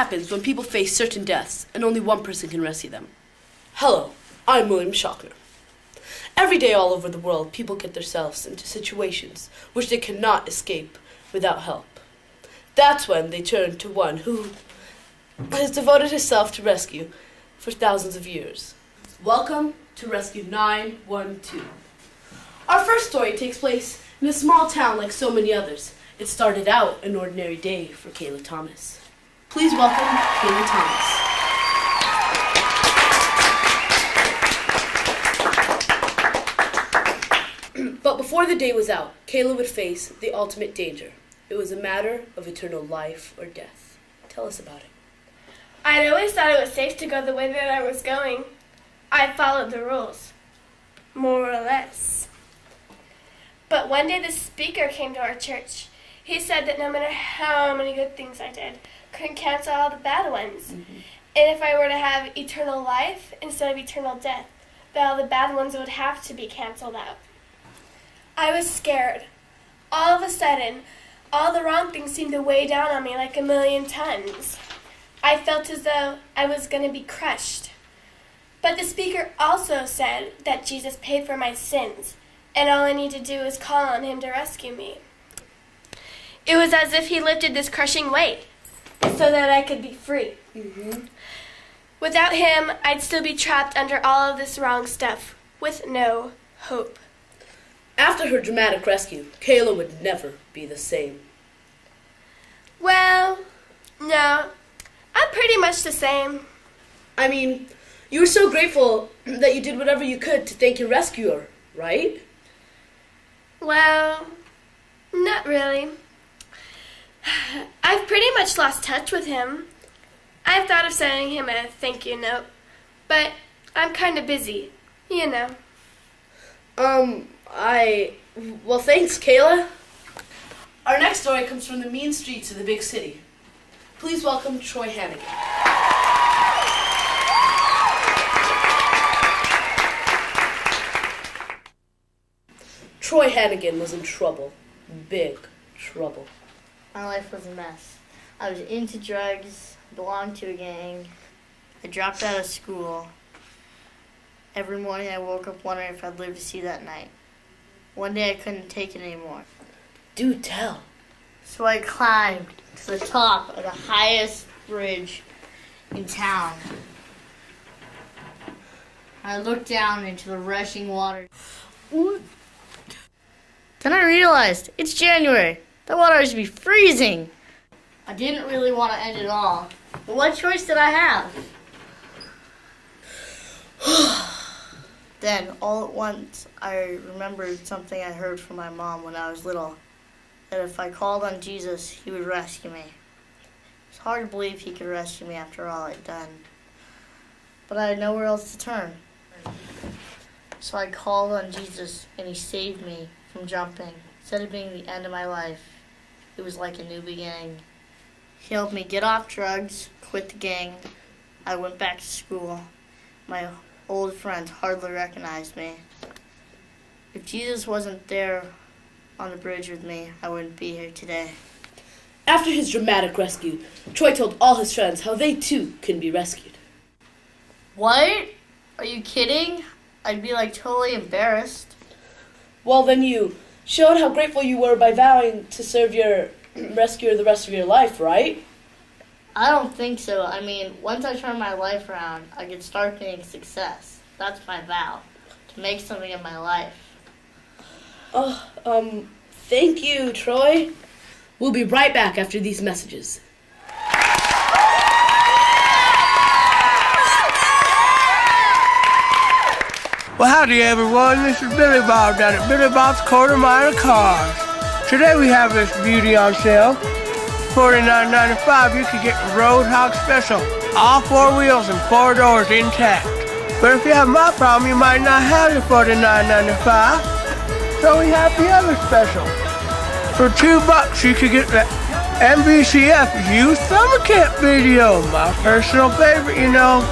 happens when people face certain deaths and only one person can rescue them. Hello, I'm William Schockner. Every day all over the world, people get themselves into situations which they cannot escape without help. That's when they turn to one who has devoted himself to rescue for thousands of years. Welcome to Rescue 912. Our first story takes place in a small town like so many others. It started out an ordinary day for Kayla Thomas. Please welcome Kayla Thomas. But before the day was out, Kayla would face the ultimate danger. It was a matter of eternal life or death. Tell us about it. I'd always thought it was safe to go the way that I was going. I followed the rules, more or less. But one day the speaker came to our church. He said that no matter how many good things I did, couldn't cancel all the bad ones. And if I were to have eternal life instead of eternal death, that all the bad ones would have to be canceled out. I was scared. All of a sudden, all the wrong things seemed to weigh down on me like a million tons. I felt as though I was going to be crushed. But the speaker also said that Jesus paid for my sins, and all I need to do is call on him to rescue me. It was as if he lifted this crushing weight so that I could be free. Without him, I'd still be trapped under all of this wrong stuff with no hope. After her dramatic rescue, Kayla would never be the same. Well, no, I'm pretty much the same. I mean, you were so grateful that you did whatever you could to thank your rescuer, right? Well, not really. I've pretty much lost touch with him. I've thought of sending him a thank you note, but I'm kind of busy, you know. Well, thanks, Kayla. Our next story comes from the mean streets of the big city. Please welcome Troy Hannigan. Troy Hannigan was in trouble. Big trouble. My life was a mess. I was into drugs, belonged to a gang. I dropped out of school. Every morning I woke up wondering if I'd live to see that night. One day I couldn't take it anymore. Do tell. So I climbed to the top of the highest bridge in town. I looked down into the rushing water. Then I realized, it's January. The water should be freezing. I didn't really want to end it all. But what choice did I have? Then, all at once, I remembered something I heard from my mom when I was little. That if I called on Jesus, he would rescue me. It's hard to believe he could rescue me after all I'd done. But I had nowhere else to turn. So I called on Jesus, and he saved me from jumping. Instead of being the end of my life, it was like a new beginning. He helped me get off drugs, quit the gang. I went back to school. My old friends hardly recognized me. If Jesus wasn't there on the bridge with me, I wouldn't be here today. After his dramatic rescue, Troy told all his friends how they too can be rescued. What? Are you kidding? I'd be totally embarrassed. Well, then you showed how grateful you were by vowing to serve your rescuer the rest of your life, right? I don't think so. I mean, once I turn my life around, I could start being success. That's my vow, to make something of my life. Thank you, Troy. We'll be right back after these messages. Well, howdy everyone, this is Billy Bob down at Billy Bob's Quarter Mile Cars. Today we have this beauty on sale. $49.95, you can get the Roadhog Special. All four wheels and four doors intact. But if you have my problem, you might not have the $49.95. So we have the other special. For $2, you could get the MVCF Youth Summer Camp video. My personal favorite, you know.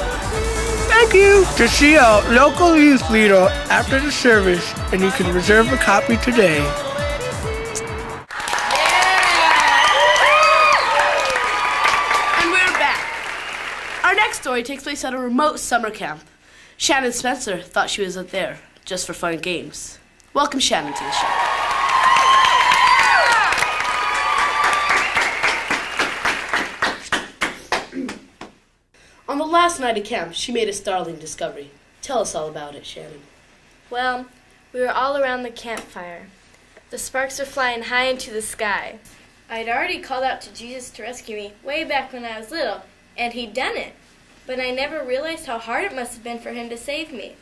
Thank you. To see a local youth leader after the service, and you can reserve a copy today. And we're back. next story takes place at a remote summer camp. Shannon Spencer thought she was out there just for fun and games. Welcome Shannon to the show. On the last night of camp, she made a startling discovery. Tell us all about it, Shannon. Well, we were all around the campfire. The sparks were flying high into the sky. I'd already called out to Jesus to rescue me way back when I was little, and he'd done it. But I never realized how hard it must have been for him to save me.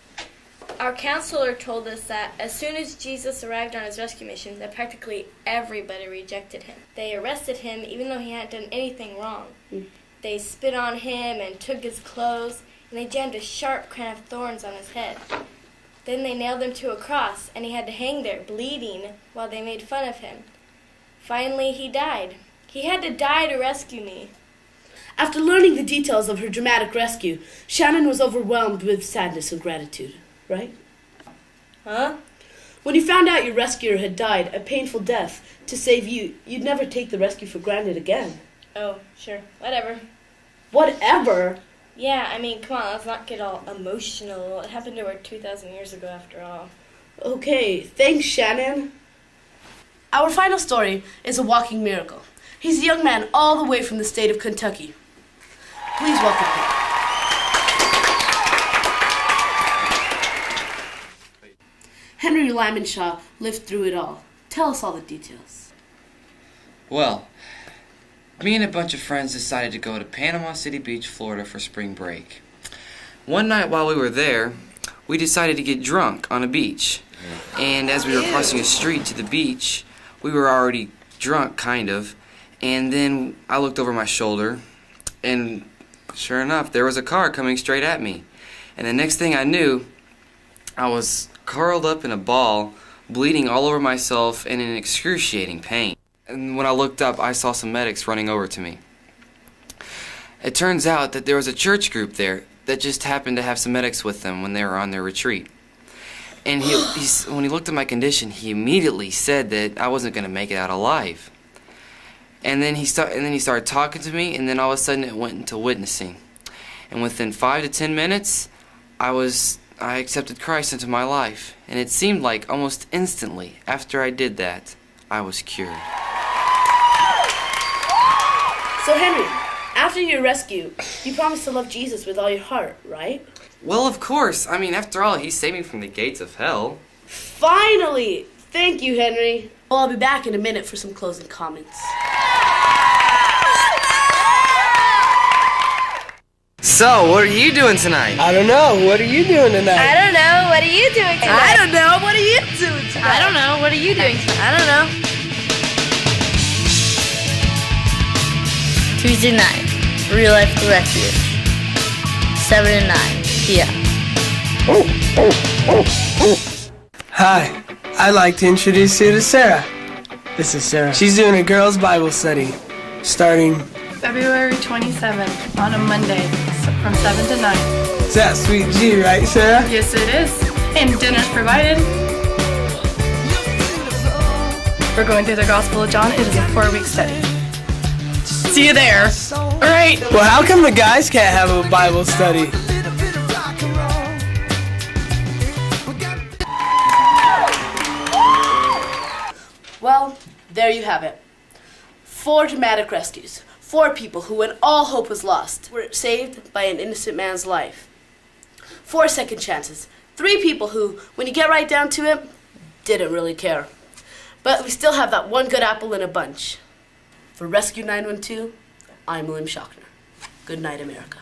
Our counselor told us that as soon as Jesus arrived on his rescue mission, that practically everybody rejected him. They arrested him even though he hadn't done anything wrong. They spit on him and took his clothes, and they jammed a sharp crown of thorns on his head. Then they nailed him to a cross, and he had to hang there, bleeding, while they made fun of him. Finally, he died. He had to die to rescue me. After learning the details of her dramatic rescue, Shannon was overwhelmed with sadness and gratitude, right? Huh? When you found out your rescuer had died a painful death to save you, you'd never take the rescue for granted again. Oh, sure. Whatever. Whatever? Yeah, I mean, come on, let's not get all emotional. It happened to her 2,000 years ago, after all. Okay, thanks, Shannon. Our final story is a walking miracle. He's a young man all the way from the state of Kentucky. Please welcome him. Henry Lyman Shaw lived through it all. Tell us all the details. Well, me and a bunch of friends decided to go to Panama City Beach, Florida for spring break. One night while we were there, we decided to get drunk on a beach. And as we were crossing a street to the beach, we were already drunk, kind of. And then I looked over my shoulder, and sure enough, there was a car coming straight at me. And the next thing I knew, I was curled up in a ball, bleeding all over myself and in excruciating pain. And when I looked up, I saw some medics running over to me. It turns out that there was a church group there that just happened to have some medics with them when they were on their retreat. And when he looked at my condition, he immediately said that I wasn't going to make it out alive. And then he started talking to me, and then all of a sudden it went into witnessing. And within 5 to 10 minutes, I accepted Christ into my life. And it seemed like almost instantly after I did that, I was cured. So Henry, after your rescue, you promised to love Jesus with all your heart, right? Well, of course. I mean, after all, he saved me from the gates of hell. Finally! Thank you, Henry. Well, I'll be back in a minute for some closing comments. So, what are you doing tonight? I don't know. What are you doing tonight? I don't know. What are you doing tonight? I don't know. What are you doing tonight? I don't know. What are you doing tonight? I don't know. Tuesday night, Real Life The Refuge, 7 to 9 p.m. Hi, I'd like to introduce you to Sarah. This is Sarah. She's doing a girls' Bible study, starting February 27th on a Monday from 7 to 9. Is that Sweet G, right, Sarah? Yes, it is. And dinner's provided. We're going through the Gospel of John. It is a 4-week study. See you there. All right. Well, how come the guys can't have a Bible study? Well, there you have it. 4 dramatic rescues. 4 people who, when all hope was lost, were saved by an innocent man's life. 4 second chances. 3 people who, when you get right down to it, didn't really care. But we still have that one good apple in a bunch. For Rescue 912, I'm William Schochner. Good night, America.